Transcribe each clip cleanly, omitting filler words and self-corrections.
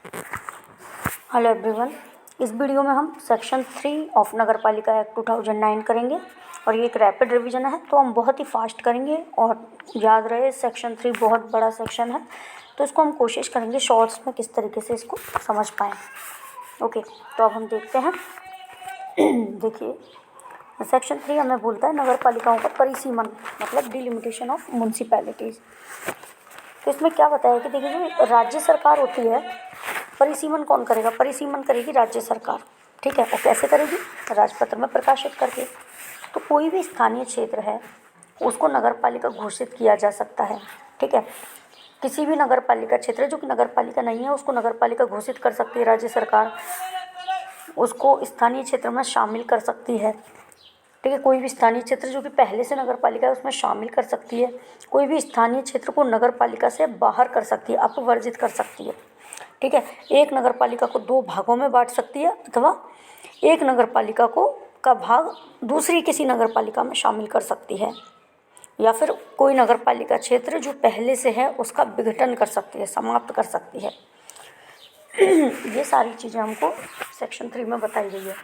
Hello everyone, इस video में हम सेक्शन 3 ऑफ नगर पालिका एक्ट 2009 करेंगे और ये एक रैपिड रिवीजन है तो हम बहुत ही फास्ट करेंगे। और याद रहे सेक्शन 3 बहुत बड़ा सेक्शन है तो इसको हम कोशिश करेंगे शॉर्ट्स में किस तरीके से इसको समझ पाएँ। ओके, तो अब हम देखते हैं। देखिए, सेक्शन 3 हमें बोलता है नगर पालिकाओं का परिसीमन, मतलब डिलिमिटेशन ऑफ म्यूनसिपैलिटीज़। तो इसमें क्या बताया कि देखिए, जो राज्य सरकार होती है, परिसीमन कौन करेगा? परिसीमन करेगी राज्य सरकार, ठीक है। और कैसे करेगी? राजपत्र में प्रकाशित करके। तो कोई भी स्थानीय क्षेत्र है उसको नगर पालिका घोषित किया जा सकता है, ठीक है। किसी भी नगर पालिका क्षेत्र जो कि नगर पालिका नहीं है उसको नगर पालिका घोषित कर सकती है राज्य सरकार, उसको स्थानीय क्षेत्र में शामिल कर सकती है, ठीक है। कोई भी स्थानीय क्षेत्र जो कि पहले से नगर पालिका है उसमें शामिल कर सकती है। कोई भी स्थानीय क्षेत्र को नगर पालिका से बाहर कर सकती है, अपवर्जित कर सकती है, ठीक है। एक नगर पालिका को 2 भागों में बांट सकती है अथवा एक नगर पालिका का भाग दूसरी किसी नगर पालिका में शामिल कर सकती है, या फिर कोई नगर पालिका क्षेत्र जो पहले से है उसका विघटन कर सकती है, समाप्त कर सकती है। ये सारी चीज़ें हमको सेक्शन 3 में बताई गई है।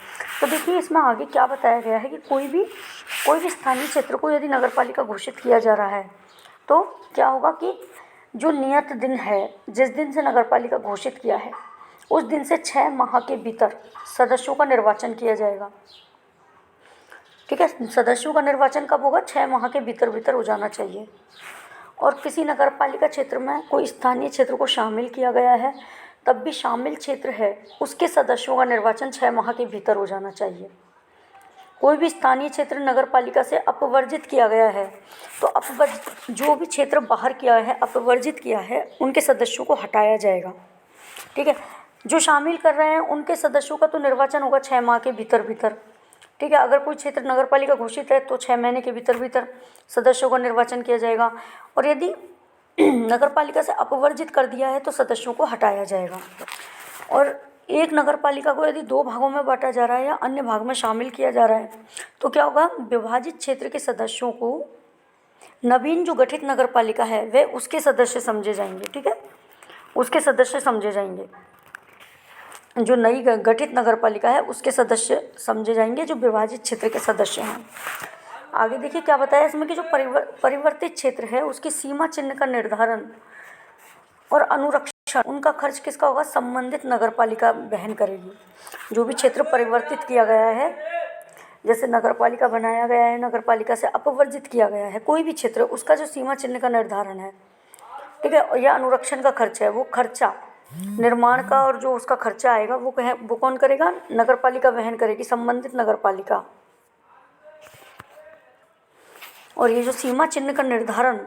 तो देखिए, इसमें आगे क्या बताया गया है कि कोई भी स्थानीय क्षेत्र को यदि नगर पालिका घोषित किया जा रहा है तो क्या होगा कि जो नियत दिन है, जिस दिन से नगर पालिका घोषित किया है उस दिन से 6 माह के भीतर सदस्यों का निर्वाचन किया जाएगा, ठीक है। सदस्यों का निर्वाचन कब होगा? 6 माह के भीतर हो जाना चाहिए। और किसी नगर पालिका क्षेत्र में कोई स्थानीय क्षेत्र को शामिल किया गया है तब भी शामिल क्षेत्र है उसके सदस्यों का निर्वाचन 6 माह के भीतर हो जाना चाहिए। कोई भी स्थानीय क्षेत्र नगर पालिका से अपवर्जित किया गया है तो जो भी क्षेत्र बाहर किया है, अपवर्जित किया है, उनके सदस्यों को हटाया जाएगा, ठीक है। जो शामिल कर रहे हैं उनके सदस्यों का तो निर्वाचन होगा 6 माह के भीतर, ठीक है। अगर कोई क्षेत्र नगर पालिका घोषित है तो 6 महीने के भीतर सदस्यों का निर्वाचन किया जाएगा। और यदि नगर पालिका से अपवर्जित कर दिया है तो सदस्यों को हटाया जाएगा। और एक नगर पालिका को यदि 2 भागों में बांटा जा रहा है या अन्य भाग में शामिल किया जा रहा है तो क्या होगा? विभाजित क्षेत्र के सदस्यों को नवीन जो गठित नगर पालिका है वे उसके सदस्य समझे जाएंगे, ठीक है। उसके सदस्य समझे जाएंगे। जो नई गठित नगर पालिका है उसके सदस्य समझे जाएंगे जो विभाजित क्षेत्र के सदस्य हैं। आगे देखिए क्या बताया इसमें कि जो परिवर्तित क्षेत्र है उसकी सीमा चिन्ह का निर्धारण और अनुरक्षण, उनका खर्च किसका होगा? संबंधित नगर पालिका वहन करेगी। जो भी क्षेत्र परिवर्तित किया गया है, जैसे नगर पालिका बनाया गया है, नगर पालिका से अपवर्जित किया गया है कोई भी क्षेत्र, उसका जो सीमा चिन्ह का निर्धारण है, ठीक है, और यह अनुरक्षण का खर्च है, वो खर्चा निर्माण का और जो उसका खर्चा आएगा वो कौन करेगा? नगर पालिका वहन करेगी, संबंधित नगर पालिका। और ये जो सीमा चिन्ह का निर्धारण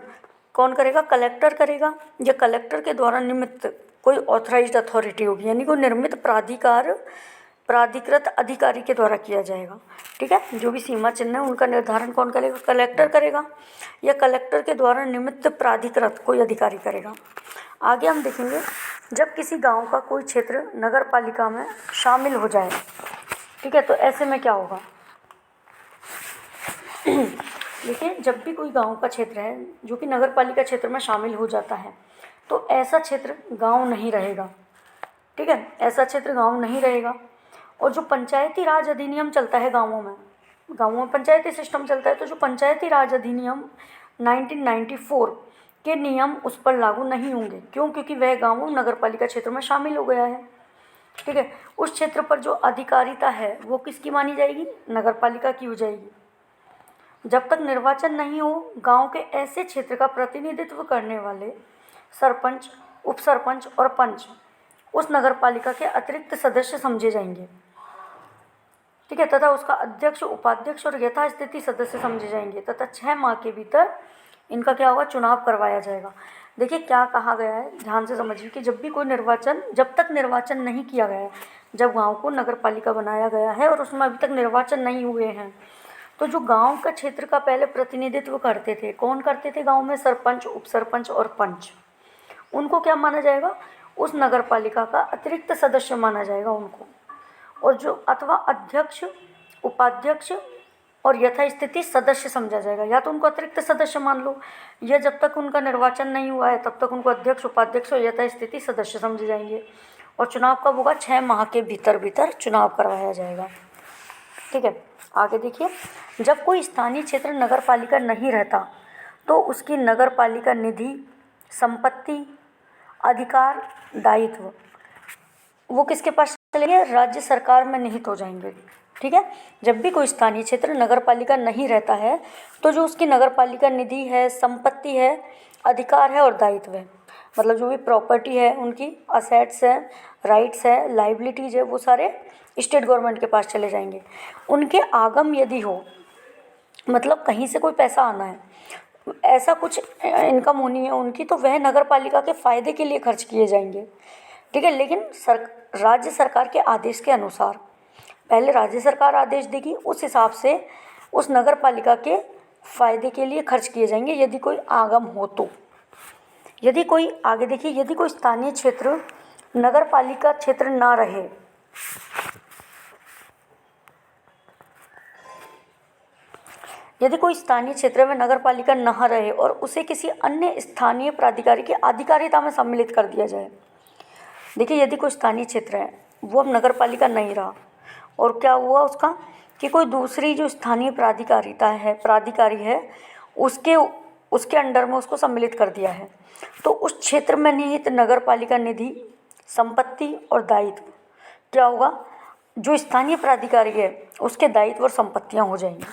कौन करेगा? कलेक्टर करेगा। या कलेक्टर के द्वारा निमित्त कोई ऑथराइज्ड अथॉरिटी होगी, यानी कोई निर्मित प्राधिकृत अधिकारी के द्वारा किया जाएगा, ठीक है। जो भी सीमा चिन्ह है उनका निर्धारण कौन करेगा? कलेक्टर करेगा, या कलेक्टर के द्वारा निमित्त प्राधिकृत कोई अधिकारी करेगा। आगे हम देखेंगे, जब किसी गांव का कोई क्षेत्र नगर पालिका में शामिल हो जाए, ठीक है, तो ऐसे में क्या होगा? देखिए, जब भी कोई गांव का क्षेत्र है जो कि नगर पालिका क्षेत्र में शामिल हो जाता है तो ऐसा क्षेत्र गांव नहीं रहेगा, ठीक है। ऐसा क्षेत्र गांव नहीं रहेगा। और जो पंचायती राज अधिनियम चलता है गांवों में पंचायती सिस्टम चलता है, तो जो पंचायती राज अधिनियम 1994 के नियम उस पर लागू नहीं होंगे। क्यों? क्योंकि वह गाँव नगर पालिका क्षेत्र में शामिल हो गया है, ठीक है। उस क्षेत्र पर जो अधिकारिता है वो किसकी मानी जाएगी? नगर पालिका की हो जाएगी। जब तक निर्वाचन नहीं हो, गांव के ऐसे क्षेत्र का प्रतिनिधित्व करने वाले सरपंच, उप सरपंच और पंच उस नगर पालिका के अतिरिक्त सदस्य समझे जाएंगे, ठीक है, तथा उसका अध्यक्ष, उपाध्यक्ष और यथास्थिति सदस्य समझे जाएंगे तथा 6 माह के भीतर इनका क्या होगा? चुनाव करवाया जाएगा। देखिए क्या कहा गया है, ध्यान से समझिए कि जब तक निर्वाचन नहीं किया गया है, जब गांव को नगर पालिका बनाया गया है और उसमें अभी तक निर्वाचन नहीं हुए हैं, तो जो गांव का क्षेत्र का पहले प्रतिनिधित्व करते थे, कौन करते थे गांव में? सरपंच, उप सरपंच और पंच। उनको क्या माना जाएगा? उस नगर पालिका का अतिरिक्त सदस्य माना जाएगा उनको। और जो अथवा अध्यक्ष, उपाध्यक्ष और यथास्थिति सदस्य समझा जाएगा। या तो उनको अतिरिक्त सदस्य मान लो, या जब तक उनका निर्वाचन नहीं हुआ है तब तक उनको अध्यक्ष, उपाध्यक्ष और यथास्थिति सदस्य समझे जाएंगे। और चुनाव कब होगा? 6 माह के भीतर भीतर चुनाव करवाया जाएगा। ठीक है, आगे देखिए, जब कोई स्थानीय क्षेत्र नगर पालिका नहीं रहता तो उसकी नगर पालिका निधि, संपत्ति, अधिकार, दायित्व वो किसके पास चलेंगे? राज्य सरकार में निहित हो जाएंगे। ठीक है, जब भी कोई स्थानीय क्षेत्र नगर पालिका नहीं रहता है तो जो उसकी नगर पालिका निधि है, संपत्ति है, अधिकार है और दायित्व है, मतलब जो भी प्रॉपर्टी है, उनकी असेट्स है, राइट्स है, लाइबिलिटीज़ है, वो सारे स्टेट गवर्नमेंट के पास चले जाएंगे। उनके आगम यदि हो, मतलब कहीं से कोई पैसा आना है, ऐसा कुछ इनकम होनी है उनकी, तो वह नगर पालिका के फ़ायदे के लिए खर्च किए जाएंगे। ठीक है, लेकिन राज्य सरकार के आदेश के अनुसार, पहले राज्य सरकार आदेश देगी, उस हिसाब से उस नगर पालिका के फ़ायदे के लिए खर्च किए जाएंगे यदि कोई आगम हो तो। यदि कोई, आगे देखिए, यदि कोई स्थानीय क्षेत्र नगर पालिका क्षेत्र ना रहे, यदि कोई स्थानीय क्षेत्र में नगर पालिका न रहे और उसे किसी अन्य स्थानीय प्राधिकारी की आधिकारिता में सम्मिलित कर दिया जाए। देखिए, यदि कोई स्थानीय क्षेत्र है वो अब नगर पालिका नहीं रहा और क्या हुआ उसका कि कोई दूसरी जो स्थानीय प्राधिकारी है उसके अंडर में उसको सम्मिलित कर दिया है, तो उस क्षेत्र में निहित नगर पालिका निधि, संपत्ति और दायित्व क्या होगा? जो स्थानीय प्राधिकारी है उसके दायित्व और संपत्तियां हो जाएंगी।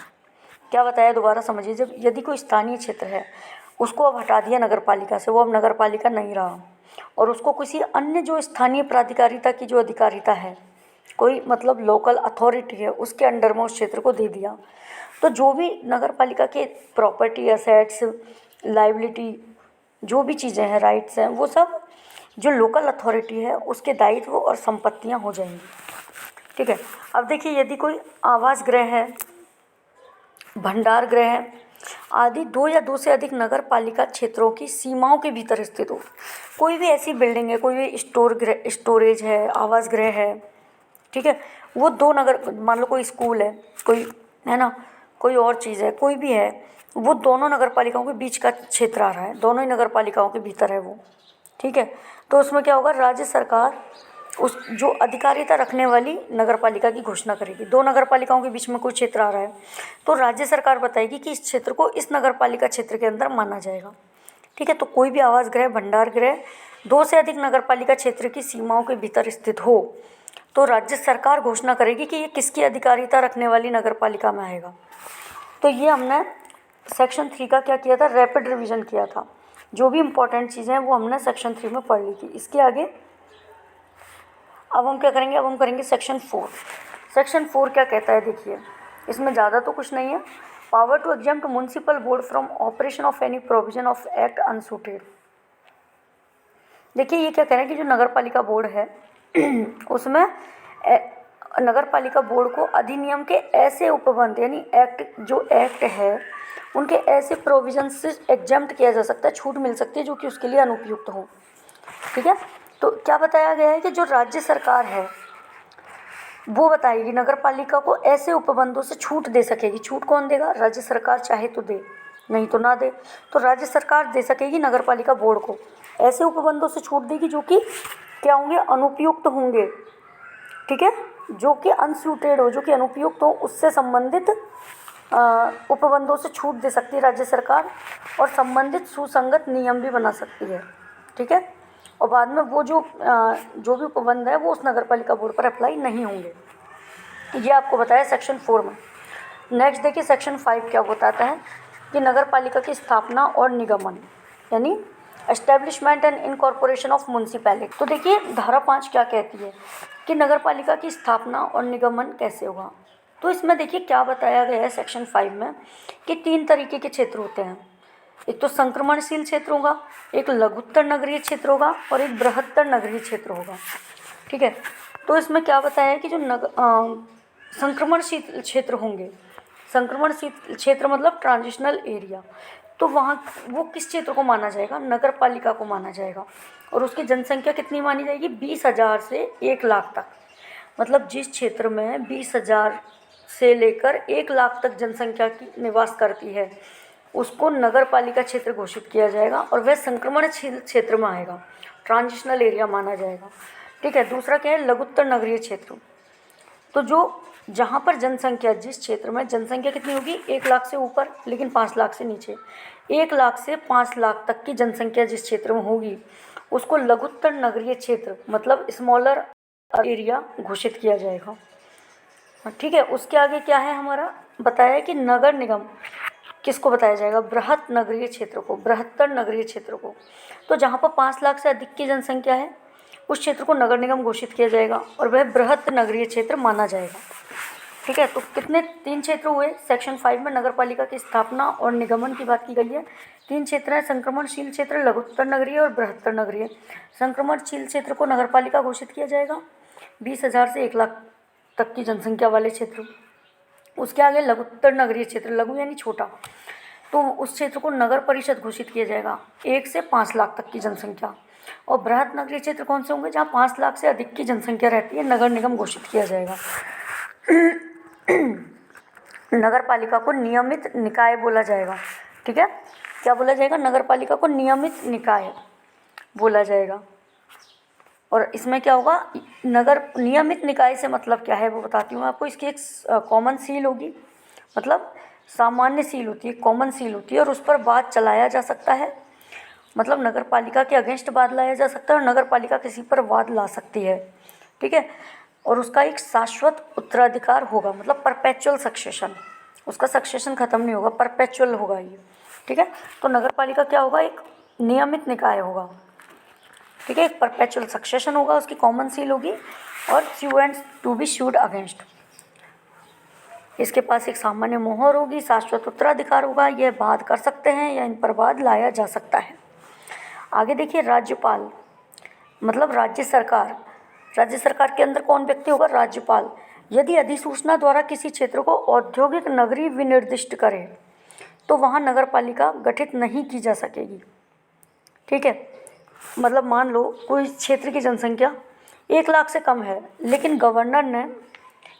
क्या बताया, दोबारा समझिए। जब यदि कोई स्थानीय क्षेत्र है उसको अब हटा दिया नगर पालिका से, वो अब नगर पालिका नहीं रहा और उसको किसी अन्य जो स्थानीय प्राधिकारिता की जो अधिकारिता है, कोई मतलब लोकल अथॉरिटी है, उसके अंडर में उस क्षेत्र को दे दिया, तो जो भी नगर पालिका के प्रॉपर्टी, असेट्स, लाइबिलिटी, जो भी चीज़ें हैं, राइट्स हैं, वो सब जो लोकल अथॉरिटी है उसके दायित्व और संपत्तियां हो जाएंगी। ठीक है, अब देखिए, यदि कोई आवास गृह है, भंडार गृह आदि 2 या 2 से अधिक नगर पालिका क्षेत्रों की सीमाओं के भीतर स्थित हो, कोई भी ऐसी बिल्डिंग है, कोई भी स्टोरेज है, आवास गृह है, ठीक है, वो 2 नगर, मान लो कोई स्कूल है, कोई है ना, कोई और चीज़ है, कोई भी है, वो दोनों नगर पालिकाओं के बीच का क्षेत्र आ रहा है, दोनों ही नगर पालिकाओं के भीतर है वो। ठीक है, तो उसमें क्या होगा? राज्य सरकार उस जो अधिकारिता रखने वाली नगर पालिका की घोषणा करेगी। 2 नगर पालिकाओं के बीच में कोई क्षेत्र आ रहा है तो राज्य सरकार बताएगी कि इस क्षेत्र को इस नगर पालिका क्षेत्र के अंदर माना जाएगा। ठीक है, तो कोई भी आवास गृह, भंडार गृह 2 से अधिक नगर पालिका क्षेत्र की सीमाओं के भीतर स्थित हो तो राज्य सरकार घोषणा करेगी कि ये किसकी अधिकारिता रखने वाली नगर पालिका में आएगा। तो ये हमने सेक्शन 3 का क्या किया था? रैपिड रिविज़न किया था। जो भी इम्पोर्टेंट चीज़ें हैं वो हमने सेक्शन 3 में पढ़ ली थी। इसके आगे अब हम क्या करेंगे? अब हम करेंगे सेक्शन 4। सेक्शन 4 क्या कहता है? देखिए, इसमें ज़्यादा तो कुछ नहीं है। Power to exempt municipal board from operation of any provision of act unsuited. देखिए, ये क्या कह रहे हैं कि जो नगर पालिका बोर्ड है उसमें नगर पालिका बोर्ड को अधिनियम के ऐसे उपबंध, यानी एक्ट है उनके ऐसे प्रोविजन से एग्जेम्प्ट किया जा सकता है, छूट मिल सकती है जो कि उसके लिए अनुपयुक्त हो। ठीक है, तो क्या बताया गया है कि जो राज्य सरकार है वो बताएगी नगर पालिका को ऐसे उपबंधों से छूट दे सकेगी। छूट कौन देगा? राज्य सरकार चाहे तो दे, नहीं तो ना दे। तो राज्य सरकार दे सकेगी नगर पालिका बोर्ड को ऐसे उपबंधों से छूट देगी जो कि क्या होंगे? अनुपयुक्त होंगे। ठीक है, जो कि अनसूटेड हो, जो कि अनुपयुक्त हो, उससे संबंधित उपबंधों से छूट दे सकती है राज्य सरकार और संबंधित सुसंगत नियम भी बना सकती है। ठीक है, और बाद में वो जो भी उपबंध है वो उस नगर पालिका बोर्ड पर अप्लाई नहीं होंगे। ये आपको बताया सेक्शन 4 में। नेक्स्ट देखिए, सेक्शन 5 क्या बताता है कि नगर पालिका की स्थापना और निगमन, यानी establishment and incorporation of municipality. तो देखिए, धारा 5 क्या कहती है कि नगर पालिका की स्थापना और निगमन कैसे होगा। तो इसमें देखिए क्या बताया गया है सेक्शन 5 में कि 3 तरीके के क्षेत्र होते हैं। एक तो संक्रमणशील क्षेत्र होगा, एक लघुत्तर नगरीय क्षेत्र होगा और एक बृहत्तर नगरीय क्षेत्र होगा। ठीक है, तो इसमें क्या बताया है कि जो संक्रमणशील क्षेत्र होंगे, संक्रमणशील क्षेत्र मतलब ट्रांजिशनल एरिया, तो वहाँ वो किस क्षेत्र को माना जाएगा? नगर पालिका को माना जाएगा। और उसकी जनसंख्या कितनी मानी जाएगी? 20,000 से 1 लाख तक। मतलब जिस क्षेत्र में 20,000 से लेकर 1 लाख तक जनसंख्या की निवास करती है उसको नगर पालिका क्षेत्र घोषित किया जाएगा और वह संक्रमणशील क्षेत्र में आएगा, ट्रांजिशनल एरिया माना जाएगा। ठीक है। दूसरा क्या है, लघुत्तर नगरीय क्षेत्र। तो जो जहाँ पर जनसंख्या, जिस क्षेत्र में जनसंख्या कितनी होगी, 1 लाख से ऊपर लेकिन 5 लाख से नीचे, 1 लाख से 5 लाख तक की जनसंख्या जिस क्षेत्र में होगी उसको लघुत्तर नगरीय क्षेत्र मतलब स्मॉलर एरिया घोषित किया जाएगा। ठीक है। उसके आगे क्या है हमारा, बताया है कि नगर निगम किसको बताया जाएगा, बृहत नगरीय क्षेत्र को, बृहत्तर नगरीय क्षेत्र को। तो जहाँ पर 5 लाख से अधिक की जनसंख्या है उस क्षेत्र को नगर निगम घोषित किया जाएगा और वह बृहत नगरीय क्षेत्र माना जाएगा। ठीक है। तो कितने 3 क्षेत्र हुए सेक्शन 5 में नगर पालिका की स्थापना और निगमन की बात की गई है। 3 क्षेत्र हैं, संक्रमणशील क्षेत्र, लघुत्तर नगरीय और बृहत्तर नगरीय। संक्रमणशील क्षेत्र को नगर पालिका घोषित किया जाएगा, 20,000 से 1 लाख तक की जनसंख्या वाले क्षेत्र। उसके आगे लघुत्तर नगरीय क्षेत्र, लघु यानी छोटा, तो उस क्षेत्र को नगर परिषद घोषित किया जाएगा, 1 से 5 लाख तक की जनसंख्या। और बृहत नगरीय क्षेत्र कौन से होंगे, जहाँ 5 लाख से अधिक की जनसंख्या रहती है, नगर निगम घोषित किया जाएगा। नगर पालिका को नियमित निकाय बोला जाएगा। ठीक है, क्या बोला जाएगा, नगर पालिका को नियमित निकाय बोला जाएगा। और इसमें क्या होगा, नगर नियमित निकाय से मतलब क्या है वो बताती हूँ आपको। इसकी एक कॉमन सील होगी, मतलब सामान्य सील होती है, कॉमन सील होती है, और उस पर वाद चलाया जा सकता है, मतलब नगर पालिका के अगेंस्ट वाद लाया जा सकता है और नगर पालिका किसी पर वाद ला सकती है। ठीक है। और उसका एक शाश्वत उत्तराधिकार होगा, मतलब परपेचुअल सक्सेशन, उसका सक्सेशन खत्म नहीं होगा, परपेचुअल होगा ये। ठीक है। तो नगर पालिका क्या होगा, एक नियमित निकाय होगा। ठीक है, एक परपेचुअल सक्सेशन होगा, उसकी कॉमन सील होगी और sue and to be sued against. इसके पास एक सामान्य मोहर होगी, शाश्वत उत्तराधिकार होगा, यह वाद कर सकते हैं या इन पर वाद लाया जा सकता है। आगे देखिए, राज्यपाल मतलब राज्य सरकार। राज्य सरकार के अंदर कौन व्यक्ति होगा, राज्यपाल। यदि अधिसूचना द्वारा किसी क्षेत्र को औद्योगिक नगरी विनिर्दिष्ट करे तो वहाँ नगर पालिका गठित नहीं की जा सकेगी। ठीक है, मतलब मान लो कोई क्षेत्र की जनसंख्या 1 लाख से कम है, लेकिन गवर्नर ने,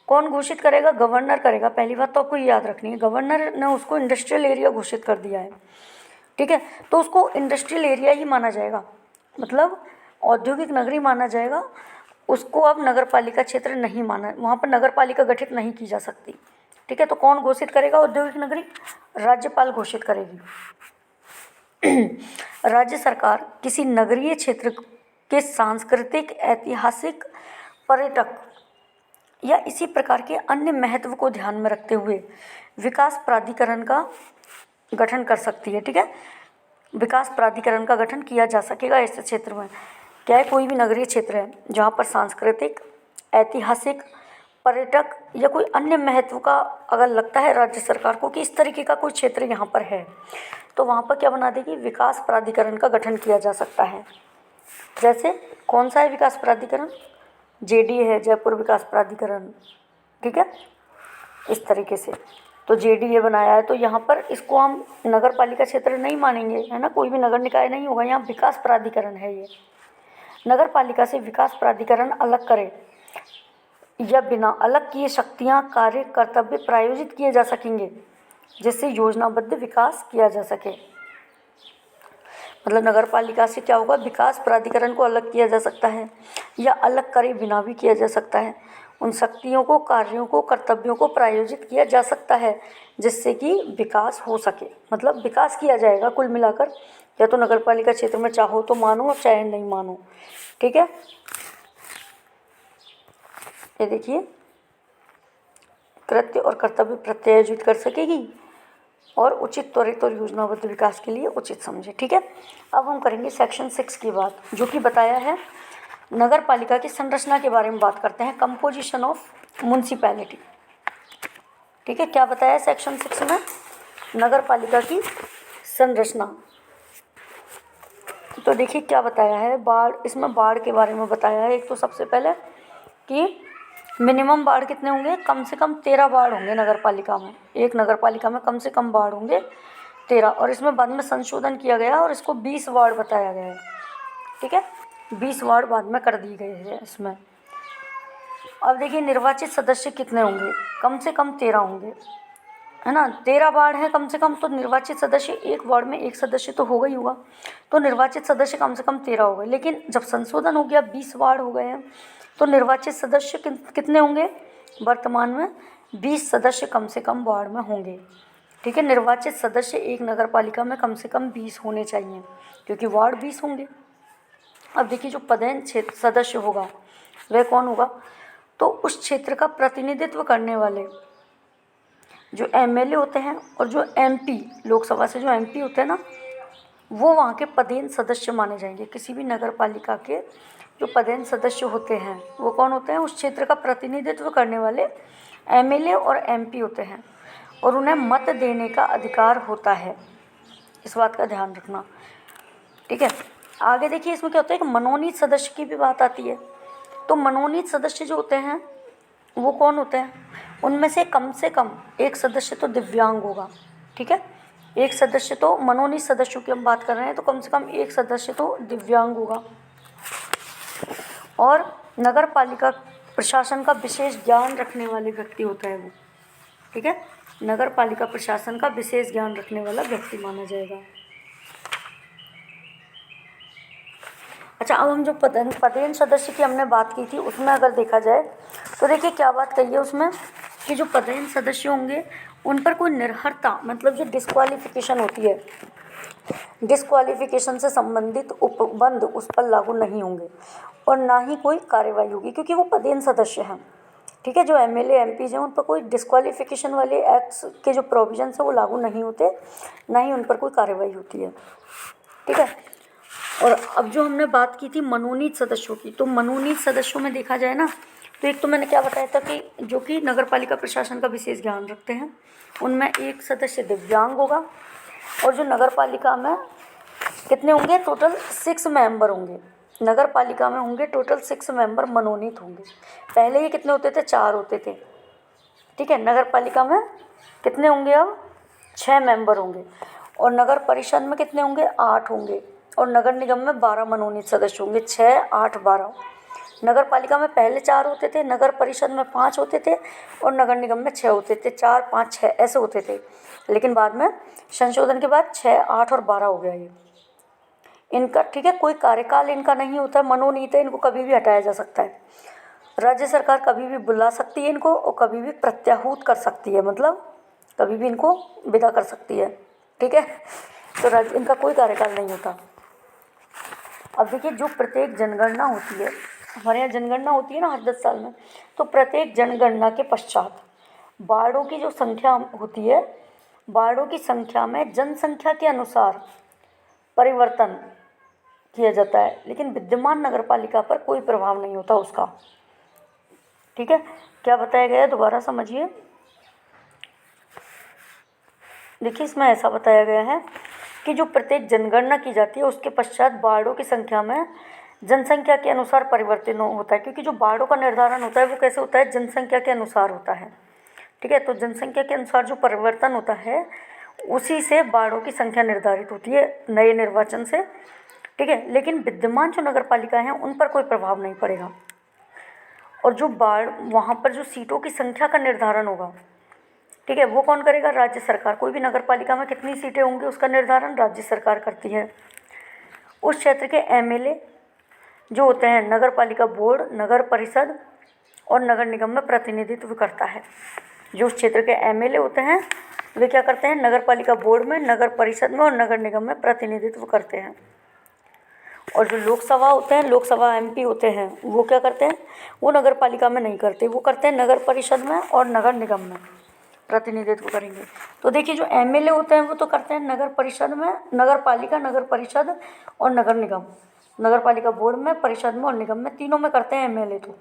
कौन घोषित करेगा, गवर्नर करेगा। पहली बात तो आपको याद रखनी है, गवर्नर ने उसको इंडस्ट्रियल एरिया घोषित कर दिया है। ठीक है, तो उसको इंडस्ट्रियल एरिया ही माना जाएगा, मतलब औद्योगिक नगरी माना जाएगा। उसको अब नगर पालिका क्षेत्र नहीं माना, वहाँ पर नगर पालिका गठित नहीं की जा सकती। ठीक है, तो कौन घोषित करेगा औद्योगिक नगरी, राज्यपाल घोषित करेगी। राज्य सरकार किसी नगरीय क्षेत्र के सांस्कृतिक, ऐतिहासिक, पर्यटक या इसी प्रकार के अन्य महत्व को ध्यान में रखते हुए विकास प्राधिकरण का गठन कर सकती है। ठीक है, विकास प्राधिकरण का गठन किया जा सकेगा इस क्षेत्र में। क्या है, कोई भी नगरीय क्षेत्र है जहाँ पर सांस्कृतिक, ऐतिहासिक, पर्यटक या कोई अन्य महत्व का अगर लगता है राज्य सरकार को कि इस तरीके का कोई क्षेत्र यहाँ पर है, तो वहाँ पर क्या बना देगी, विकास प्राधिकरण का गठन किया जा सकता है। जैसे कौन सा है विकास प्राधिकरण, जेडी है, जयपुर विकास प्राधिकरण। ठीक है, इस तरीके से तो जेडीए बनाया है, तो यहाँ पर इसको हम नगर पालिका क्षेत्र नहीं मानेंगे, है ना, कोई भी नगर निकाय नहीं होगा, यहाँ विकास प्राधिकरण है ये। नगर पालिका से विकास प्राधिकरण अलग करे या बिना अलग किए शक्तियाँ, कार्य, कर्तव्य प्रायोजित किए जा सकेंगे जिससे योजनाबद्ध विकास किया जा सके। मतलब नगर पालिका से क्या होगा, विकास प्राधिकरण को अलग किया जा सकता है या अलग करे बिना भी किया जा सकता है। उन शक्तियों को, कार्यों को, कर्तव्यों को प्रायोजित किया जा सकता है जिससे कि विकास हो सके, मतलब विकास किया जाएगा कुल मिलाकर, या तो नगर पालिका क्षेत्र में चाहो तो मानो और चाहे नहीं मानो। ठीक है, ये देखिए, कृत्य और कर्तव्य प्रत्यायोजित कर सकेगी और उचित, त्वरित और योजनाबद्ध विकास के लिए उचित समझे। ठीक है, अब हम करेंगे सेक्शन 6 की बात, जो कि बताया है नगर पालिका की संरचना के बारे में बात करते हैं, कंपोजिशन ऑफ म्युनिसिपैलिटी। ठीक है, क्या बताया है सेक्शन 6 में, नगर पालिका की संरचना। तो देखिए क्या बताया है, बाढ़, इसमें बाढ़ के बारे में बताया है। एक तो सबसे पहले कि मिनिमम बाढ़ कितने होंगे, कम से कम 13 बाढ़ होंगे नगर पालिका में, एक नगर पालिका में कम से कम बाढ़ होंगे 13, और इसमें बाद में संशोधन किया गया और इसको 20 वार्ड बताया गया है। ठीक है, 20 वार्ड बाद में कर दिए गए हैं इसमें। अब देखिए निर्वाचित सदस्य कितने होंगे, कम से कम 13 होंगे, है ना, 13 वार्ड है कम से कम, तो निर्वाचित सदस्य एक वार्ड में एक सदस्य तो होगा ही होगा, तो निर्वाचित सदस्य कम से कम 13 हो गए। लेकिन जब संशोधन हो गया 20 वार्ड हो गए हैं, तो निर्वाचित सदस्य कितने होंगे, वर्तमान में 20 सदस्य कम से कम वार्ड में होंगे। ठीक है, निर्वाचित सदस्य एक नगर पालिका में कम से कम 20 होने चाहिए, क्योंकि वार्ड 20 होंगे। अब देखिए जो पदेन क्षेत्र सदस्य होगा वह कौन होगा, तो उस क्षेत्र का प्रतिनिधित्व करने वाले जो एमएलए होते हैं और जो एमपी, लोकसभा से जो एमपी होते हैं ना, वो वहाँ के पदेन सदस्य माने जाएंगे। किसी भी नगर पालिका के जो पदेन सदस्य होते हैं वो कौन होते हैं, उस क्षेत्र का प्रतिनिधित्व करने वाले एमएलए और एमपी होते हैं, और उन्हें मत देने का अधिकार होता है। इस बात का ध्यान रखना। ठीक है, आगे देखिए इसमें क्या होता है कि मनोनीत सदस्य की भी बात आती है। तो मनोनीत सदस्य जो होते हैं वो कौन होते हैं, उनमें से कम एक सदस्य तो दिव्यांग होगा। ठीक है, एक सदस्य तो, मनोनीत सदस्यों की हम बात कर रहे हैं, तो कम से कम एक सदस्य तो दिव्यांग होगा, और नगर पालिका प्रशासन का विशेष ज्ञान रखने वाले व्यक्ति होता है वो। ठीक है, नगर पालिका प्रशासन का विशेष ज्ञान रखने वाला व्यक्ति माना जाएगा। अच्छा, अब हम जो पदेन सदस्य की हमने बात की थी, उसमें अगर देखा जाए तो देखिए क्या बात कही है उसमें, कि जो पदेन सदस्य होंगे उन पर कोई निर्भरता, मतलब जो डिस्क्वालिफिकेशन होती है, डिस्क्वालिफिकेशन से संबंधित उपबंध उस पर लागू नहीं होंगे, और ना ही कोई कार्रवाई होगी, क्योंकि वो पदेन सदस्य हैं। ठीक है, जो एमएलए एमपीज हैं उन पर कोई डिस्क्वालिफिकेशन वाले एक्ट्स के जो प्रोविजंस हैं वो लागू नहीं होते, ना ही उन पर कोई कार्रवाई होती है। ठीक है, और अब जो हमने बात की थी मनोनीत सदस्यों की, तो मनोनीत सदस्यों में देखा जाए ना, तो एक तो मैंने क्या बताया था कि जो कि नगर पालिका प्रशासन का विशेष ज्ञान रखते हैं, उनमें एक सदस्य दिव्यांग होगा, और जो नगर पालिका में कितने होंगे, टोटल 6 मेंबर होंगे। नगर पालिका में होंगे टोटल 6 मेंबर मनोनीत होंगे। पहले ये कितने होते थे, 4 होते थे। ठीक है, नगर पालिका में कितने होंगे, अब 6 मेंबर होंगे, और नगर परिषद में कितने होंगे, 8 होंगे, और नगर निगम में 12 मनोनीत सदस्य होंगे, 6, 8, 12। नगर पालिका में पहले 4 होते थे, नगर परिषद में 5 होते थे, और नगर निगम में 6 होते थे, 4, 5, 6 ऐसे होते थे। लेकिन बाद में संशोधन के बाद 6, 8 और 12 हो गया ये इनका। ठीक है, कोई कार्यकाल इनका नहीं होता है, मनोनीत है, इनको कभी भी हटाया जा सकता है। राज्य सरकार कभी भी बुला सकती है इनको, और कभी भी प्रत्याहूत कर सकती है, मतलब कभी भी इनको विदा कर सकती है। ठीक है, तो इनका कोई कार्यकाल नहीं होता। अब देखिए जो प्रत्येक जनगणना होती है, हमारे यहाँ जनगणना होती है ना हर 10 साल में, तो प्रत्येक जनगणना के पश्चात वार्डों की जो संख्या होती है, वार्डों की संख्या में जनसंख्या के अनुसार परिवर्तन किया जाता है, लेकिन विद्यमान नगर पालिका पर कोई प्रभाव नहीं होता उसका। ठीक है, क्या बताया गया है दोबारा समझिए। देखिए इसमें ऐसा बताया गया है कि जो प्रत्येक जनगणना की जाती है उसके पश्चात वार्डों की संख्या में जनसंख्या के अनुसार परिवर्तन होता है, क्योंकि जो वार्डों का निर्धारण होता है वो कैसे होता है, जनसंख्या के अनुसार होता है। ठीक है, तो जनसंख्या के अनुसार जो परिवर्तन होता है उसी से वार्डों की संख्या निर्धारित होती है नए निर्वाचन से। ठीक है, लेकिन विद्यमान जो नगर पालिका हैं उन पर कोई प्रभाव नहीं पड़ेगा, और जो वार्ड वहाँ पर जो सीटों की संख्या का निर्धारण होगा, ठीक है, वो कौन करेगा, राज्य सरकार। कोई भी नगर पालिका में कितनी सीटें होंगी उसका निर्धारण राज्य सरकार करती है। उस क्षेत्र के एमएलए जो होते हैं नगर पालिका बोर्ड, नगर परिषद और नगर निगम में प्रतिनिधित्व करता है। जो उस क्षेत्र के एमएलए होते हैं वे क्या करते हैं, नगर पालिका बोर्ड में, नगर परिषद में और नगर निगम में प्रतिनिधित्व करते हैं। और जो लोकसभा होते हैं, लोकसभा एमपी होते हैं, वो क्या करते हैं, वो नगर पालिका में नहीं करते, वो करते हैं नगर परिषद में और नगर निगम में प्रतिनिधित्व करेंगे। तो देखिए जो एमएलए होते हैं वो तो करते हैं नगर परिषद में, नगर पालिका, नगर परिषद और नगर निगम, नगर पालिका बोर्ड में, परिषद में और निगम में, तीनों में करते हैं एमएलए तो।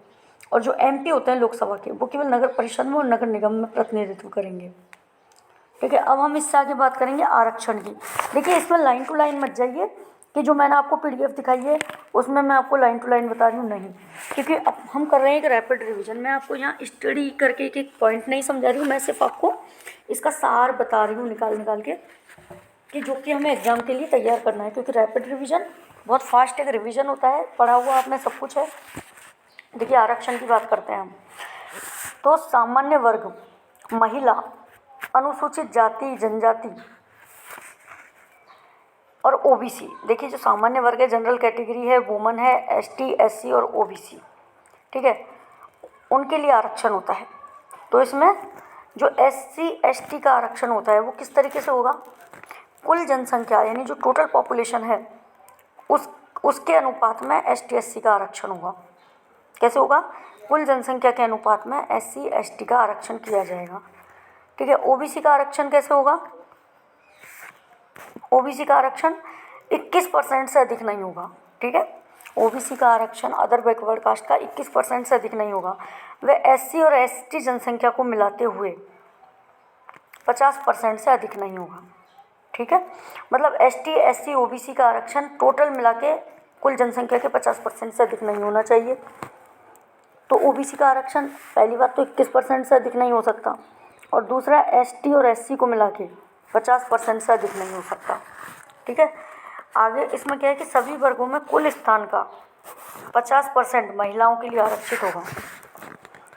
और जो एमपी होते हैं लोकसभा के वो केवल नगर परिषद में और नगर निगम में प्रतिनिधित्व करेंगे। ठीक है, अब हम इससे आगे बात करेंगे आरक्षण की। देखिए इसमें लाइन टू लाइन मत जाइए कि जो मैंने आपको पीडीएफ दिखाई है उसमें मैं आपको लाइन टू लाइन बता रही हूँ, नहीं, क्योंकि अब हम कर रहे हैं एक रैपिड रिवीजन। मैं आपको यहाँ स्टडी करके एक एक पॉइंट नहीं समझा रही हूँ, मैं सिर्फ आपको इसका सार बता रही हूँ निकाल के, कि जो कि हमें एग्ज़ाम के लिए तैयार करना है, क्योंकि रैपिड रिवीजन बहुत फास्ट एक रिवीजन होता है, पढ़ा हुआ आपने सब कुछ है। देखिए आरक्षण की बात करते हैं हम, तो सामान्य वर्ग, महिला, अनुसूचित जाति जनजाति और ओबीसी, देखिए जो सामान्य वर्ग है, जनरल कैटेगरी है, वुमन है, एसटी एससी और ओबीसी, ठीक है, उनके लिए आरक्षण होता है। तो इसमें जो एससी एसटी का आरक्षण होता है वो किस तरीके से होगा, कुल जनसंख्या यानी जो टोटल पॉपुलेशन है उसके अनुपात में एसटी एससी का आरक्षण होगा। कैसे होगा, कुल जनसंख्या के अनुपात में एससी एसटी का आरक्षण किया जाएगा, ठीक है। ओबीसी का आरक्षण कैसे होगा, ओबीसी का आरक्षण 21% से अधिक नहीं होगा, ठीक है। ओबीसी का आरक्षण अदर बैकवर्ड कास्ट का 21% से अधिक नहीं होगा। वह एससी और एसटी जनसंख्या को मिलाते हुए 50% से अधिक नहीं होगा, ठीक है। मतलब एसटी एससी ओबीसी का आरक्षण टोटल मिला के कुल जनसंख्या के 50% से अधिक नहीं होना चाहिए। तो ओबीसी का आरक्षण पहली बात तो 21% से अधिक नहीं हो सकता, और दूसरा एसटी और एससी को मिला के 50% से अधिक नहीं हो सकता, ठीक है। आगे इसमें क्या है कि सभी वर्गों में कुल स्थान का 50% महिलाओं के लिए आरक्षित होगा।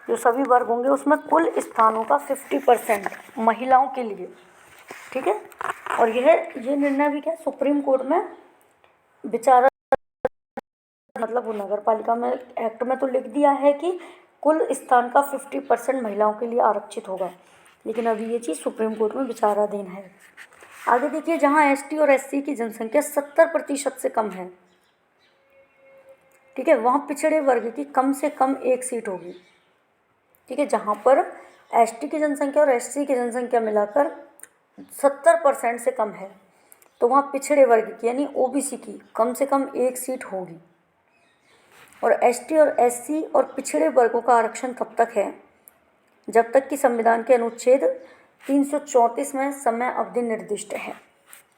जो सभी वर्ग होंगे उसमें कुल स्थानों का 50% महिलाओं के लिए, ठीक है। और ये निर्णय भी क्या सुप्रीम कोर्ट में विचारा, मतलब वो नगर पालिका में एक्ट में तो लिख दिया है कि कुल स्थान का 50% महिलाओं के लिए आरक्षित होगा, लेकिन अभी ये चीज़ सुप्रीम कोर्ट में विचाराधीन है। आगे देखिए, जहाँ एसटी और एससी की जनसंख्या 70% से कम है, ठीक है, वहाँ पिछड़े वर्ग की कम से कम एक सीट होगी, ठीक है। जहाँ पर एसटी की जनसंख्या और एससी की जनसंख्या मिलाकर 70% से कम है, तो वहाँ पिछड़े वर्ग की यानी ओबीसी की कम से कम एक सीट होगी। और एसटी और एससी और पिछड़े वर्गों का आरक्षण तब तक है जब तक कि संविधान के अनुच्छेद 334 में समय अवधि निर्दिष्ट है।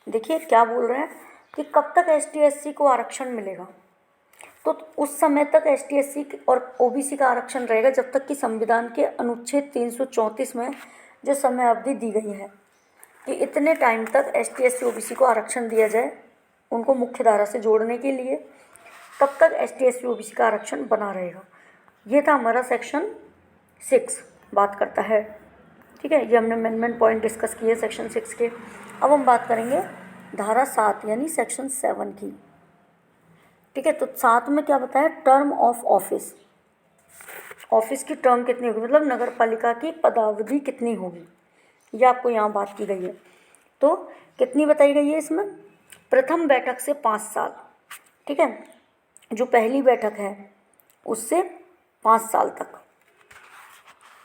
देखिए क्या बोल रहे हैं कि कब तक एसटी एससी को आरक्षण मिलेगा, तो उस समय तक एसटी एससी और ओबीसी का आरक्षण रहेगा जब तक कि संविधान के अनुच्छेद 334 में जो समय अवधि दी गई है कि इतने टाइम तक एसटी एससी ओबीसी को आरक्षण दिया जाए उनको मुख्य धारा से जोड़ने के लिए, तब तक एसटी एससी ओबीसी का आरक्षण बना रहेगा। ये था हमारा सेक्शन 6 बात करता है, ठीक है। ये हमने अमेंडमेंट पॉइंट डिस्कस किए सेक्शन 6 के। अब हम बात करेंगे धारा 7 यानी सेक्शन 7 की, ठीक है। तो 7 में क्या बताया, टर्म ऑफ ऑफिस, ऑफिस की टर्म कितनी होगी, मतलब नगर पालिका की पदावधि कितनी होगी, ये आपको यहाँ बात की गई है। तो कितनी बताई गई है इसमें, प्रथम बैठक से 5 साल, ठीक है। जो पहली बैठक है उससे 5 साल तक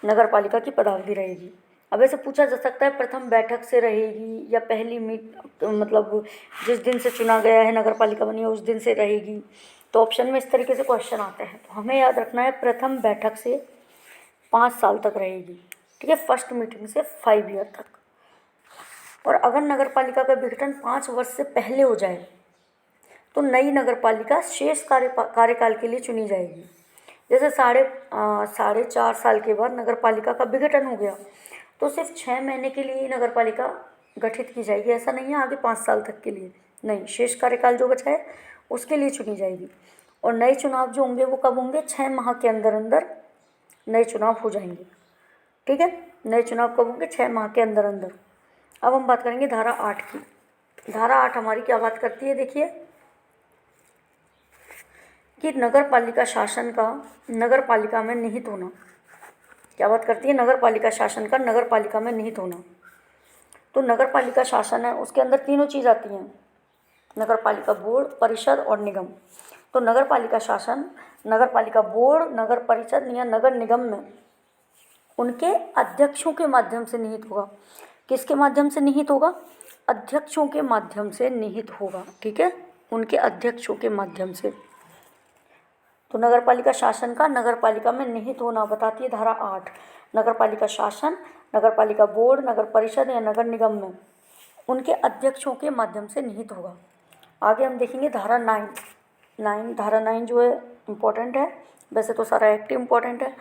नगर पालिका की पदावधि रहेगी। अब ऐसे पूछा जा सकता है प्रथम बैठक से रहेगी या पहली मतलब जिस दिन से चुना गया है नगर पालिका बनी है उस दिन से रहेगी, तो ऑप्शन में इस तरीके से क्वेश्चन आते हैं। तो हमें याद रखना है प्रथम बैठक से 5 साल तक रहेगी, ठीक है, फर्स्ट मीटिंग से 5 ईयर तक। और अगर नगर पालिका का विघटन 5 वर्ष से पहले हो जाए तो नई नगर पालिका शेष कार्यकाल के लिए चुनी जाएगी। जैसे साढ़े 4 साल के बाद नगर पालिका का विघटन हो गया तो सिर्फ 6 महीने के लिए ही नगर पालिका गठित की जाएगी, ऐसा नहीं है आगे 5 साल तक के लिए नहीं, शेष कार्यकाल जो बचा है उसके लिए चुनी जाएगी। और नए चुनाव जो होंगे वो कब होंगे, 6 माह के अंदर अंदर नए चुनाव हो जाएंगे, ठीक है। नए चुनाव कब होंगे, 6 माह के अंदर अंदर। अब हम बात करेंगे धारा 8 की। धारा 8 हमारी क्या बात करती है, देखिए कि नगर पालिका शासन का नगर पालिका में निहित होना, क्या बात करती है, नगर पालिका शासन का नगर पालिका में निहित होना। तो नगर पालिका शासन है उसके अंदर तीनों चीज़ आती हैं, नगर पालिका बोर्ड, परिषद और निगम। तो नगर पालिका शासन नगर पालिका बोर्ड, नगर परिषद या नगर निगम में उनके अध्यक्षों के माध्यम से निहित होगा। किसके माध्यम से निहित होगा, अध्यक्षों के माध्यम से निहित होगा, ठीक है, उनके अध्यक्षों के माध्यम से। तो नगर पालिका शासन का नगर पालिका में निहित होना बताती है धारा 8। नगर पालिका शासन नगर पालिका बोर्ड, नगर परिषद या नगर निगम में उनके अध्यक्षों के माध्यम से निहित होगा। आगे हम देखेंगे धारा 9। धारा 9 जो है इम्पोर्टेंट है, वैसे तो सारा एक्ट इम्पोर्टेंट है।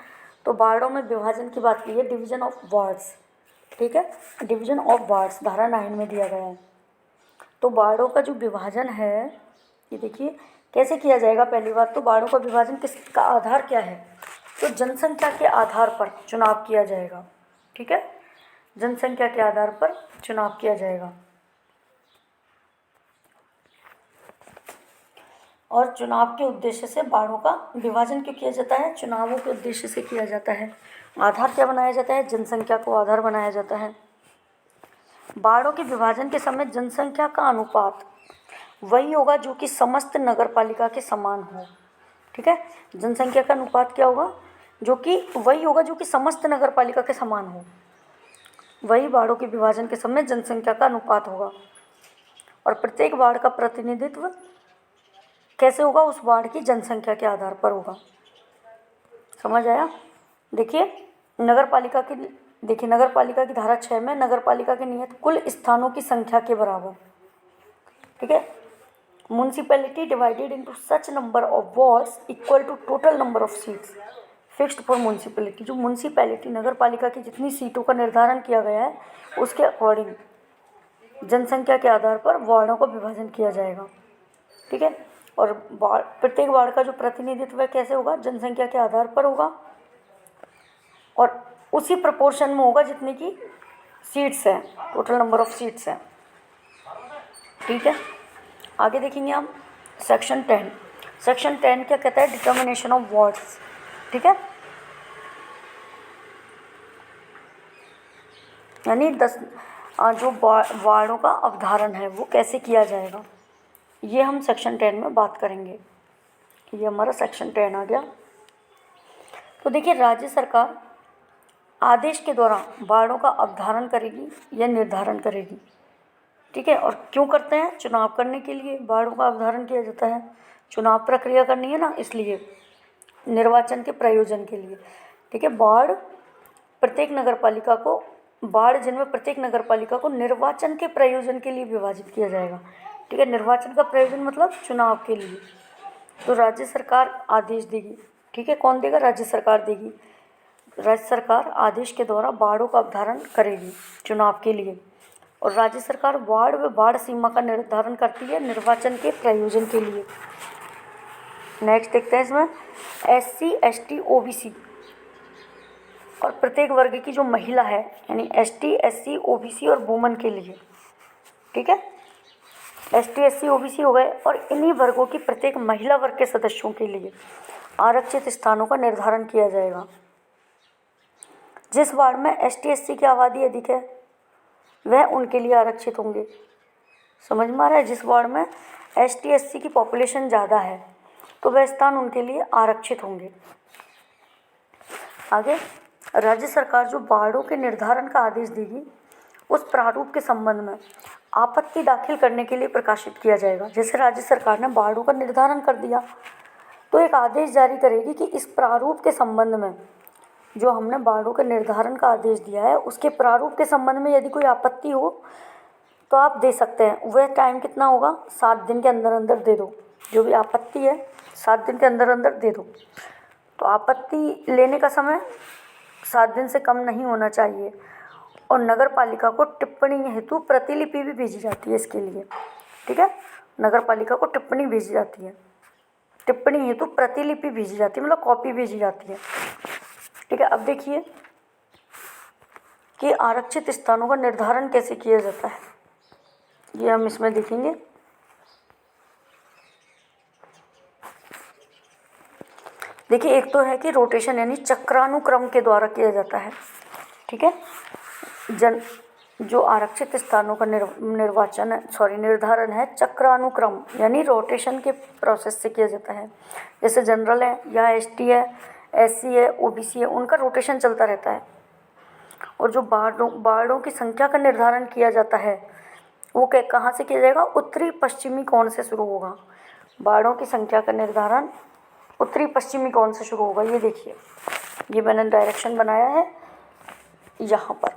तो वार्डों में विभाजन की बात की है, डिवीजन ऑफ वार्ड्स, ठीक है, डिवीजन ऑफ वार्ड्स धारा 9 में दिया गया है। तो वार्डों का जो विभाजन है ये देखिए कैसे किया जाएगा। पहली बात तो वार्डों का विभाजन किसका आधार क्या है, तो जनसंख्या के आधार पर चुनाव किया जाएगा, ठीक है। जनसंख्या के आधार पर चुनाव किया जाएगा। और चुनाव के उद्देश्य से वार्डों का विभाजन क्यों किया जाता है? चुनावों के उद्देश्य से किया जाता है। आधार क्या बनाया जाता है? जनसंख्या को आधार बनाया जाता है। वार्डों के विभाजन के समय जनसंख्या का अनुपात वही होगा जो कि समस्त नगरपालिका के समान हो। ठीक है, जनसंख्या का अनुपात क्या होगा? जो कि वही होगा जो कि समस्त नगरपालिका के समान हो। वही वार्डों के विभाजन के समय जनसंख्या का अनुपात होगा। और प्रत्येक वार्ड का प्रतिनिधित्व कैसे होगा? उस वार्ड की जनसंख्या के आधार पर होगा। समझ आया? देखिए नगरपालिका की धारा 6 में नगरपालिका के नियत कुल स्थानों की संख्या के बराबर। ठीक है, municipality divided into such number of wards equal to total number of seats fixed for municipality. जो म्युनिसिपैलिटी नगरपालिका की जितनी सीटों का निर्धारण किया गया है उसके अकॉर्डिंग जनसंख्या के आधार पर वार्डों का विभाजन किया जाएगा। ठीक है, और प्रत्येक वार्ड का जो प्रतिनिधित्व है कैसे होगा? जनसंख्या के आधार पर होगा और उसी प्रपोर्शन में होगा जितने की सीट्स हैं, टोटल नंबर ऑफ सीट्स हैं। ठीक है, आगे देखेंगे हम सेक्शन 10। सेक्शन 10 क्या कहता है? Determination of wards. ठीक है, यानी जो वार्डों का अवधारण है वो कैसे किया जाएगा, ये हम सेक्शन 10 में बात करेंगे। ये हमारा सेक्शन 10 आ गया। तो देखिए राज्य सरकार आदेश के द्वारा वार्डों का अवधारण करेगी या निर्धारण करेगी। ठीक है, और क्यों करते हैं? चुनाव करने के लिए वार्डों का अवधारण किया जाता है। चुनाव प्रक्रिया करनी है ना, इसलिए निर्वाचन के प्रयोजन के लिए। ठीक है, वार्ड जिनमें प्रत्येक नगरपालिका को निर्वाचन के प्रयोजन के लिए विभाजित किया जाएगा। ठीक है, निर्वाचन का प्रयोजन मतलब चुनाव के लिए। तो राज्य सरकार आदेश देगी। ठीक है, कौन देगा? राज्य सरकार देगी। राज्य सरकार आदेश के द्वारा वार्डों का अवधारण करेगी चुनाव के लिए। और राज्य सरकार वार्ड व वार्ड सीमा का निर्धारण करती है निर्वाचन के प्रयोजन के लिए। नेक्स्ट देखते हैं इसमें SC ST OBC और प्रत्येक वर्ग की जो महिला है यानी ST SC OBC और वुमन के लिए। ठीक है, ST SC OBC हो गए और इन्हीं वर्गों की प्रत्येक महिला वर्ग के सदस्यों के लिए आरक्षित स्थानों का निर्धारण किया जाएगा। जिस वार्ड में ST SC की आबादी अधिक है वह उनके लिए आरक्षित होंगे। समझ में आ रहा है? जिस वार्ड में ST SC की पॉपुलेशन ज़्यादा है तो वह स्थान उनके लिए आरक्षित होंगे। आगे राज्य सरकार जो वार्डों के निर्धारण का आदेश देगी उस प्रारूप के संबंध में आपत्ति दाखिल करने के लिए प्रकाशित किया जाएगा। जैसे राज्य सरकार ने वार्डों का निर्धारण कर दिया तो एक आदेश जारी करेगी कि इस प्रारूप के संबंध में जो हमने वार्डों के निर्धारण का आदेश दिया है उसके प्रारूप के संबंध में यदि कोई आपत्ति हो तो आप दे सकते हैं। वह टाइम कितना होगा? 7 दिन के अंदर अंदर दे दो। जो भी आपत्ति है 7 दिन के अंदर अंदर दे दो। तो आपत्ति लेने का समय 7 दिन से कम नहीं होना चाहिए। और नगर पालिका को टिप्पणी हेतु प्रतिलिपि भी भेजी जाती है इसके लिए। ठीक है, नगर पालिका को टिप्पणी भेजी जाती है, टिप्पणी हेतु प्रतिलिपि भेजी जाती है, मतलब कॉपी भेजी जाती है। ठीक है, अब देखिए कि आरक्षित स्थानों का निर्धारण कैसे किया जाता है, ये हम इसमें देखेंगे। देखिए एक तो है कि रोटेशन यानी चक्रानुक्रम के द्वारा किया जाता है। ठीक है, जो आरक्षित स्थानों का निर्धारण है चक्रानुक्रम यानी रोटेशन के प्रोसेस से किया जाता है। जैसे जनरल है या ST है, SC है, OBC है, उनका रोटेशन चलता रहता है। और जो वार्डों की संख्या का निर्धारण किया जाता है वो कहाँ से किया जाएगा? उत्तरी पश्चिमी कोण से शुरू होगा। वार्डों की संख्या का निर्धारण उत्तरी पश्चिमी कोण से शुरू होगा। ये देखिए, ये मैंने डायरेक्शन बनाया है यहाँ पर।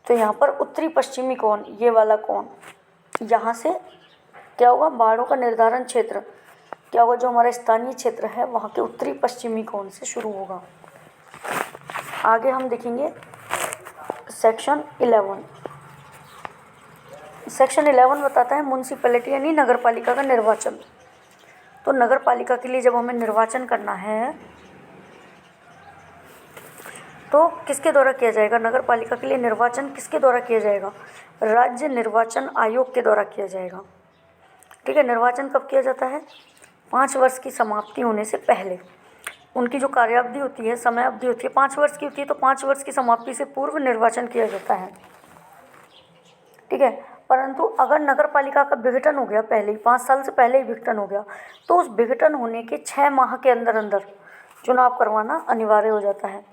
तो यहाँ पर उत्तरी पश्चिमी कोण, ये वाला कोण, यहाँ से क्या होगा? वार्डों का निर्धारण क्षेत्र क्या होगा? जो हमारा स्थानीय क्षेत्र है वहाँ के उत्तरी पश्चिमी कोण से शुरू होगा। आगे हम देखेंगे सेक्शन 11। सेक्शन 11 बताता है म्युनिसिपैलिटी यानी नगर पालिका का निर्वाचन। तो नगर पालिका के लिए जब हमें निर्वाचन करना है तो किसके द्वारा किया जाएगा? नगर पालिका के लिए निर्वाचन किसके द्वारा किया जाएगा? राज्य निर्वाचन आयोग के द्वारा किया जाएगा। ठीक है, निर्वाचन कब किया जाता है? 5 वर्ष की समाप्ति होने से पहले। उनकी जो कार्यावधि होती है, समय अवधि होती है 5 वर्ष की होती है, तो 5 वर्ष की समाप्ति से पूर्व निर्वाचन किया जाता है। ठीक है, परंतु अगर नगर पालिका का विघटन हो गया पहले ही, 5 साल से पहले ही विघटन हो गया, तो उस विघटन होने के 6 माह के अंदर अंदर चुनाव करवाना अनिवार्य हो जाता है।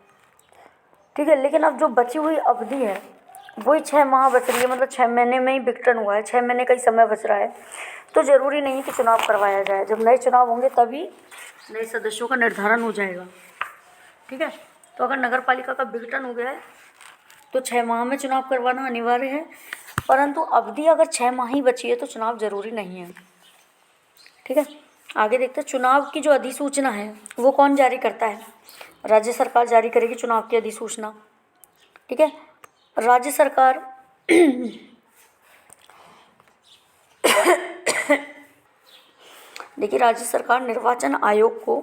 ठीक है, लेकिन अब जो बची हुई अवधि है वही 6 माह बच रही है, मतलब 6 महीने में ही विघटन हुआ है, 6 महीने का ही समय बच रहा है, तो ज़रूरी नहीं कि चुनाव करवाया जाए। जब नए चुनाव होंगे तभी नए सदस्यों का निर्धारण हो जाएगा। ठीक है, तो अगर नगर पालिका का विघटन हो गया है तो 6 माह में चुनाव करवाना अनिवार्य है, परंतु अवधि अगर 6 माह ही बची है तो चुनाव ज़रूरी नहीं है। ठीक है, आगे देखते हैं। चुनाव की जो अधिसूचना है वो कौन जारी करता है? राज्य सरकार जारी करेगी चुनाव की अधिसूचना। ठीक है, राज्य सरकार देखिए, राज्य सरकार निर्वाचन आयोग को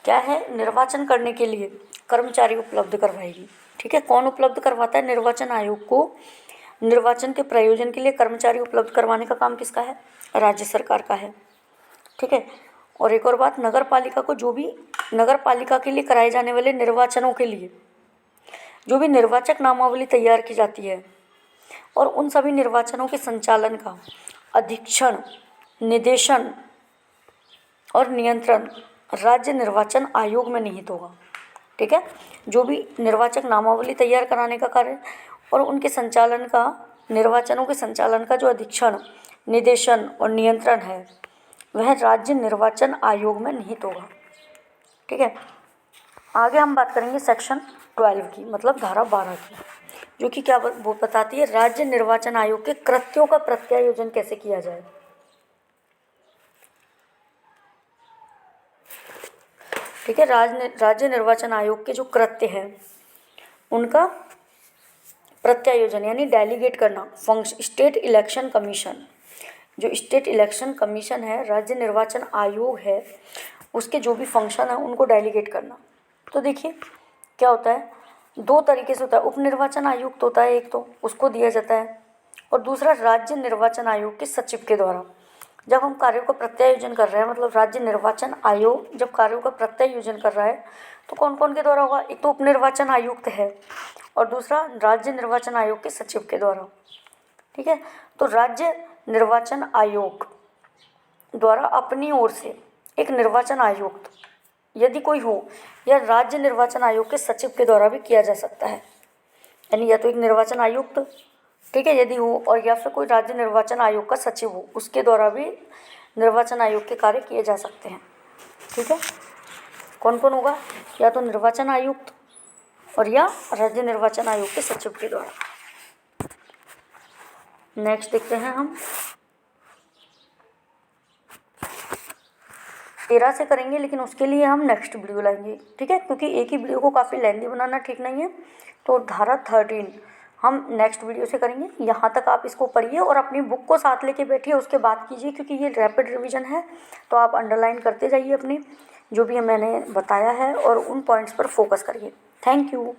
क्या है, निर्वाचन करने के लिए कर्मचारी उपलब्ध करवाएगी। ठीक है, कौन उपलब्ध करवाता है? निर्वाचन आयोग को निर्वाचन के प्रयोजन के लिए कर्मचारी उपलब्ध करवाने का काम किसका है? राज्य सरकार का है। ठीक है, और एक और बात, नगर पालिका को जो भी नगर पालिका के लिए कराए जाने वाले निर्वाचनों के लिए जो भी निर्वाचक नामावली तैयार की जाती है और उन सभी निर्वाचनों के संचालन का अधीक्षण, निदेशन और नियंत्रण राज्य निर्वाचन आयोग में निहित होगा। ठीक है, जो भी निर्वाचक नामावली तैयार कराने का कार्य और उनके संचालन का, निर्वाचनों के संचालन का जो अधीक्षण, निदेशन और नियंत्रण है वह राज्य निर्वाचन आयोग में निहित होगा। ठीक है, आगे हम बात करेंगे सेक्शन 12 की, मतलब धारा 12 की, जो कि क्या वो बताती है? राज्य निर्वाचन आयोग के कृत्यों का प्रत्यायोजन कैसे किया जाए। ठीक है, राज्य निर्वाचन आयोग के जो कृत्य हैं उनका प्रत्यायोजन यानी डेलीगेट करना। फंक्शन स्टेट इलेक्शन कमीशन, जो स्टेट इलेक्शन कमीशन है, राज्य निर्वाचन आयोग है, उसके जो भी फंक्शन है उनको डेलीगेट करना। तो देखिए क्या होता है, 2 तरीके से होता है। उप निर्वाचन आयुक्त होता है एक, तो उसको दिया जाता है, और दूसरा राज्य निर्वाचन आयोग के सचिव के द्वारा। जब हम कार्यों का प्रत्यायोजन कर रहे हैं, मतलब राज्य निर्वाचन आयोग जब कार्यों का प्रत्यायोजन कर रहा है तो कौन कौन के द्वारा होगा? एक तो उप निर्वाचन आयुक्त है और दूसरा राज्य निर्वाचन आयोग के सचिव के द्वारा। ठीक है, तो राज्य निर्वाचन आयोग द्वारा अपनी ओर से एक निर्वाचन आयुक्त यदि कोई हो, या राज्य निर्वाचन आयोग के सचिव के द्वारा भी किया जा सकता है, यानी या तो एक निर्वाचन आयुक्त, ठीक है, यदि हो, और या फिर कोई राज्य निर्वाचन आयोग का सचिव हो, उसके द्वारा भी निर्वाचन आयोग के कार्य किए जा सकते हैं। ठीक है, कौन कौन होगा? या तो निर्वाचन आयुक्त और या राज्य निर्वाचन आयोग के सचिव के द्वारा। नेक्स्ट देखते हैं हम 13 से करेंगे, लेकिन उसके लिए हम नेक्स्ट वीडियो लाएंगे। ठीक है, क्योंकि एक ही वीडियो को काफ़ी लेंदी बनाना ठीक नहीं है, तो धारा 13 हम नेक्स्ट वीडियो से करेंगे। यहाँ तक आप इसको पढ़िए और अपनी बुक को साथ लेके बैठिए, उसके बाद कीजिए, क्योंकि ये रैपिड रिवीजन है, तो आप अंडरलाइन करते जाइए अपनी जो भी मैंने बताया है और उन पॉइंट्स पर फोकस करिए। Thank you.